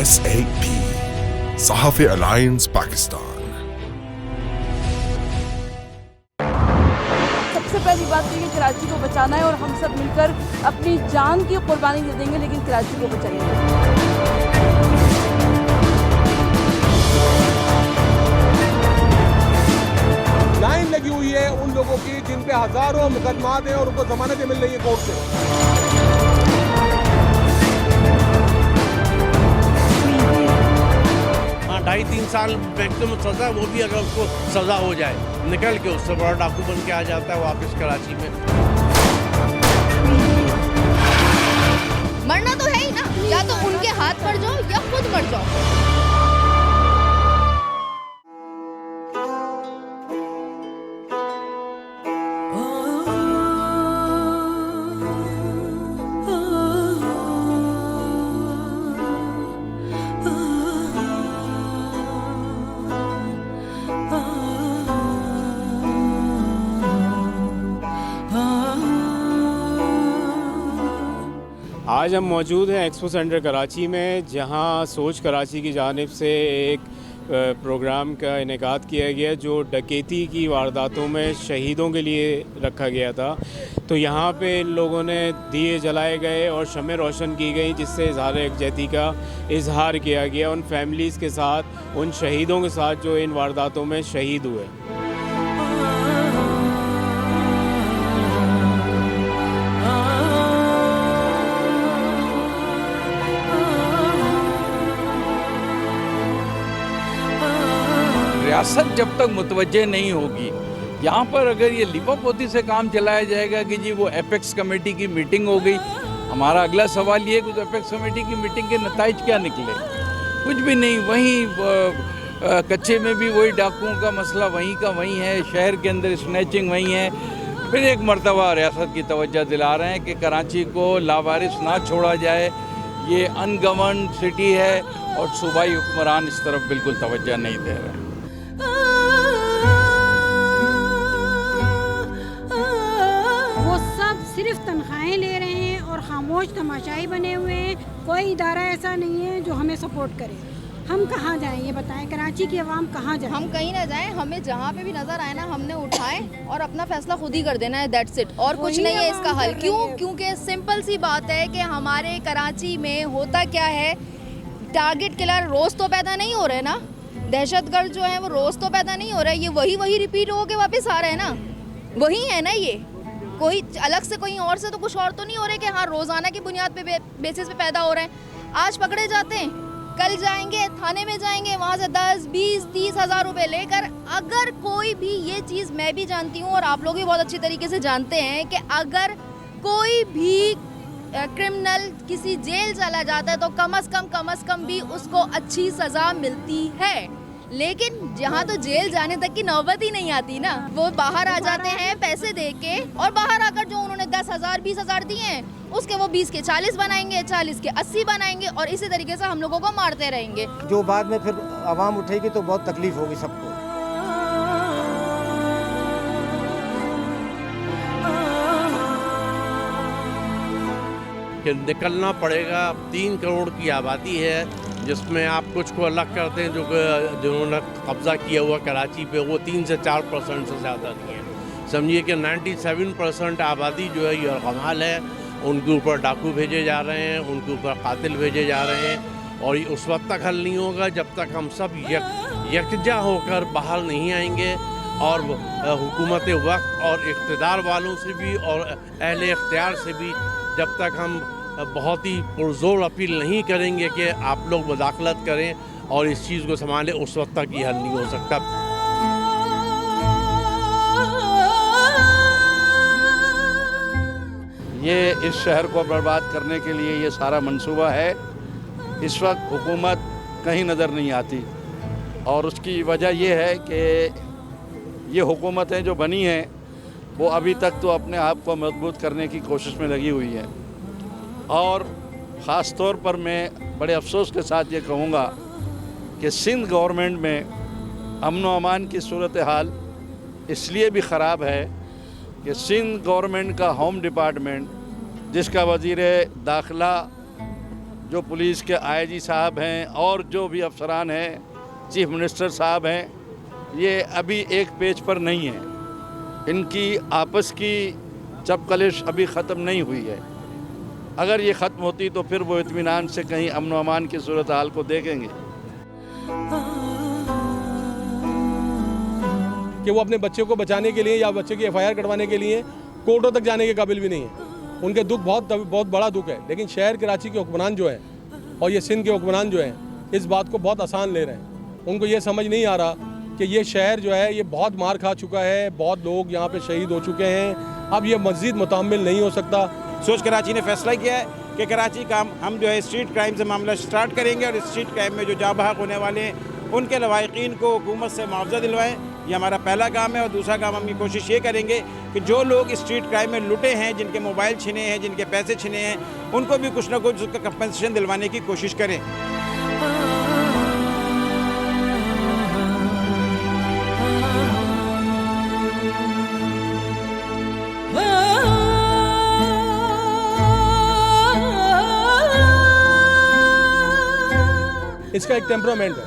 SAP Sahafi Alliance Pakistan। सबसे पहली बात तो ये कराची को बचाना है और हम सब मिलकर अपनी जान की कुर्बानी दे देंगे, लेकिन कराची को बचाएंगे। लाइन लगी हुई है उन लोगों की जिन पे हजारों मुकदमात हैं और उनको जमानतें मिल रही है कोर्ट से। हाँ, 2.5-3 साल मैक्सिमम सजा, वो भी अगर उसको सजा हो जाए निकल के उससे बड़ा डाकू बन के आ जाता है वापस कराची में। मरना तो है ही ना, या तो उनके हाथ मर जाओ या खुद मर जाओ। आज हम मौजूद हैं एक्सपो सेंटर कराची में, जहां सोच कराची की जानिब से एक प्रोग्राम का इनेकाद किया गया जो डकैती की वारदातों में शहीदों के लिए रखा गया था। तो यहाँ पे इन लोगों ने दिए जलाए गए और शमें रोशन की गई, जिससे इजहार यकजहती का इजहार किया गया उन फैमिलीज़ के साथ, उन शहीदों के साथ जो इन वारदातों में शहीद हुए। रियासत जब तक मुतवज्जे नहीं होगी, यहाँ पर अगर ये लिपापोती से काम चलाया जाएगा कि जी वो एपेक्स कमेटी की मीटिंग हो गई, हमारा अगला सवाल ये कि उस एपेक्स कमेटी की मीटिंग के नताइज क्या निकले? कुछ भी नहीं। वहीं कच्चे में भी वही डाकुओं का मसला वहीं का वहीं है, शहर के अंदर स्नैचिंग वहीं है। फिर एक मरतबा रियासत की तवज्जो दिला रहे हैं कि कराची को लावारिस ना छोड़ा जाए, ये अनगवर्न सिटी है और सूबाई हुक्मरान इस तरफ बिल्कुल तवज्जो नहीं दे रहे हैं। सिर्फ तनख्वाहें ले रहे हैं और खामोश तमाशाई बने हुए हैं। कोई इदारा ऐसा नहीं है जो हमें सपोर्ट करे। हम कहाँ जाएं ये बताएं, कराची की आवाम कहाँ जाए? हम कहीं ना जाएं, हमें जहाँ पे भी नजर आए ना हमने उठाएं और अपना फैसला खुद ही कर देना है, दैट्स इट। और कुछ नहीं है इसका हल। क्योंकि सिंपल सी बात है कि हमारे कराची में होता क्या है, टारगेट किलर रोज तो पैदा नहीं हो रहे ना, दहशतगर्द जो है वो रोज तो पैदा नहीं हो रहा है, ये वही रिपीट होके वापस आ रहे हैं ना, वही है ना। ये कोई अलग से कोई और से तो कुछ और तो नहीं हो रहे कि हाँ रोजाना की बुनियाद पे बेसिस पे पैदा हो रहे हैं। आज पकड़े जाते हैं, कल जाएंगे थाने में जाएंगे, वहाँ से 10, 20, 30 हज़ार रुपए लेकर। अगर कोई भी, ये चीज़ मैं भी जानती हूँ और आप लोग भी बहुत अच्छी तरीके से जानते हैं कि अगर कोई भी क्रिमिनल किसी जेल चला जाता है तो कम अज़ कम भी उसको अच्छी सज़ा मिलती है। लेकिन जहाँ तो जेल जाने तक की नौबत ही नहीं आती ना, वो बाहर आ जाते हैं पैसे दे के, और बाहर आकर जो उन्होंने 10,000 20,000 दिए हैं उसके वो 20 के 40 बनाएंगे, 40 के 80 बनाएंगे और इसी तरीके से हम लोगों को मारते रहेंगे। जो बाद में फिर आवाम उठेगी तो बहुत तकलीफ होगी सबको। कि निकलना पड़ेगा। 3 करोड़ की आबादी है, जिसमें आप कुछ को अलग करते हैं जिन्होंने कब्ज़ा किया हुआ कराची पे, वो 3 से 4% से ज़्यादा नहीं है। समझिए कि 97% आबादी जो है ये यरगमाल है, उनके ऊपर डाकू भेजे जा रहे हैं, उनके ऊपर कातिल भेजे जा रहे हैं। और ये उस वक्त तक हल नहीं होगा जब तक हम सब यकजा होकर बाहर नहीं आएंगे और हुकूमत वक्त और इक़्तिदार वालों से भी और अहले इख्तियार से भी जब तक हम बहुत ही पुरजोर अपील नहीं करेंगे कि आप लोग मुदाखलत करें और इस चीज़ को संभालें, उस वक्त तक ये हल नहीं हो सकता। ये इस शहर को बर्बाद करने के लिए ये सारा मंसूबा है। इस वक्त हुकूमत कहीं नज़र नहीं आती और उसकी वजह ये है कि ये हुकूमतें जो बनी हैं वो अभी तक तो अपने आप को मजबूत करने की कोशिश में लगी हुई हैं। और ख़ास तौर पर मैं बड़े अफसोस के साथ ये कहूँगा कि सिंध गवर्नमेंट में अमन व अमान की सूरत हाल इसलिए भी ख़राब है कि सिंध गवर्नमेंट का होम डिपार्टमेंट, जिसका वज़ीर दाखिला जो पुलिस के आईजी साहब हैं और जो भी अफसरान हैं, चीफ मिनिस्टर साहब हैं, ये अभी एक पेज पर नहीं है। इनकी आपस की चपकलिश अभी ख़त्म नहीं हुई है। अगर ये ख़त्म होती तो फिर वो इत्मीनान से कहीं अमन व अमान की सूरत हाल को देखेंगे। कि वो अपने बच्चे को बचाने के लिए या बच्चे की FIR कटवाने के लिए कोर्टों तक जाने के काबिल भी नहीं है। उनके दुख बहुत बड़ा दुख है। लेकिन शहर कराची के हुक्मरान जो हैं और ये सिंध के हुक्मरान जो हैं इस बात को बहुत आसान ले रहे हैं। उनको ये समझ नहीं आ रहा कि ये शहर जो है ये बहुत मार खा चुका है, बहुत लोग यहाँ पे शहीद हो चुके हैं। अब ये मज़ीद मुतहम्मिल नहीं हो सकता। सोच कराची ने फैसला किया है कि कराची का हम जो है स्ट्रीट क्राइम से मामला स्टार्ट करेंगे और स्ट्रीट क्राइम में जो जाँ बहक होने वाले हैं उनके लवाहिकीन को हुकूमत से मुआवजा दिलवाएं। ये हमारा पहला काम है। और दूसरा काम हम ये कोशिश ये करेंगे कि जो लोग स्ट्रीट क्राइम में लुटे हैं, जिनके मोबाइल छिने हैं, जिनके पैसे छिने हैं, उनको भी कुछ ना कुछ उसका कंपनसेशन दिलवाने की कोशिश करें। इसका एक टेम्परामेंट है,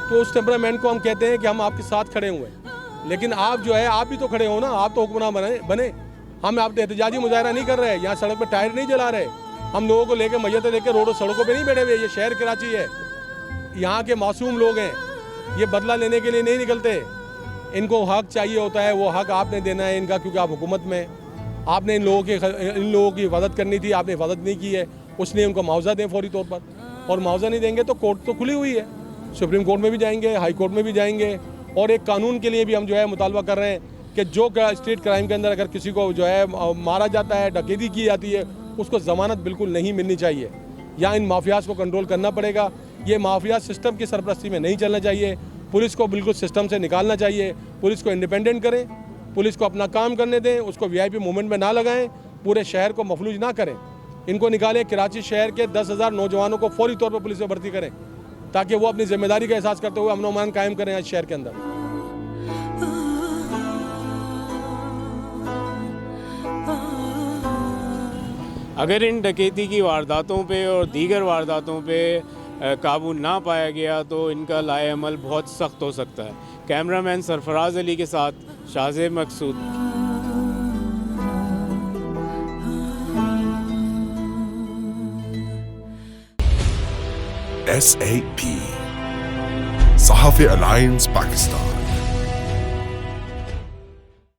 तो उस टेम्परामेंट को हम कहते हैं कि हम आपके साथ खड़े हुए हैं। लेकिन आप जो है आप भी तो खड़े हो ना, आप तो हुक्मरान बने। हम आप एहतजाजी मुजाहरा नहीं कर रहे, यहाँ सड़क पर टायर नहीं जला रहे। हम लोगों को लेकर मैयतें लेकर रोडों सड़कों पे नहीं बैठे हुए। ये शहर कराची है, यहाँ के मासूम लोग हैं, ये बदला लेने के लिए नहीं निकलते। इनको हक चाहिए होता है, वो हक आपने देना है इनका, क्योंकि आप हुकूमत में। आपने इन लोगों की हिफाजत करनी थी, आपने हिफाजत नहीं की है। उसने उनको मुआवजा दें फौरी तौर पर, और मुआवजा नहीं देंगे तो कोर्ट तो खुली हुई है, सुप्रीम कोर्ट में भी जाएंगे, हाई कोर्ट में भी जाएंगे। और एक कानून के लिए भी हम जो है मुतालबा कर रहे हैं कि जो स्ट्रीट क्राइम के अंदर अगर किसी को जो है मारा जाता है, डकैती की जाती है, उसको ज़मानत बिल्कुल नहीं मिलनी चाहिए। या इन माफियाज़ को कंट्रोल करना पड़ेगा। ये माफिया सिस्टम की सरपरस्ती में नहीं चलना चाहिए। पुलिस को बिल्कुल सिस्टम से निकालना चाहिए। पुलिस को इंडिपेंडेंट करें, पुलिस को अपना काम करने दें, उसको VIP मूवमेंट में ना लगाएं, पूरे शहर को मफलूज ना करें। इनको निकालें। कराची शहर के 10,000 नौजवानों को फौरी तौर पर पुलिस में भर्ती करें, ताकि वो अपनी जिम्मेदारी का एहसास करते हुए अमन व अमान कायम करें आज शहर के अंदर। अगर इन डकैती की वारदातों पे और दीगर वारदातों पे काबू ना पाया गया तो इनका लाएअमल बहुत सख्त हो सकता है। कैमरामैन सरफराज अली के साथ शाहज़ेब मकसूद। SAP Sahafi Alliance Pakistan.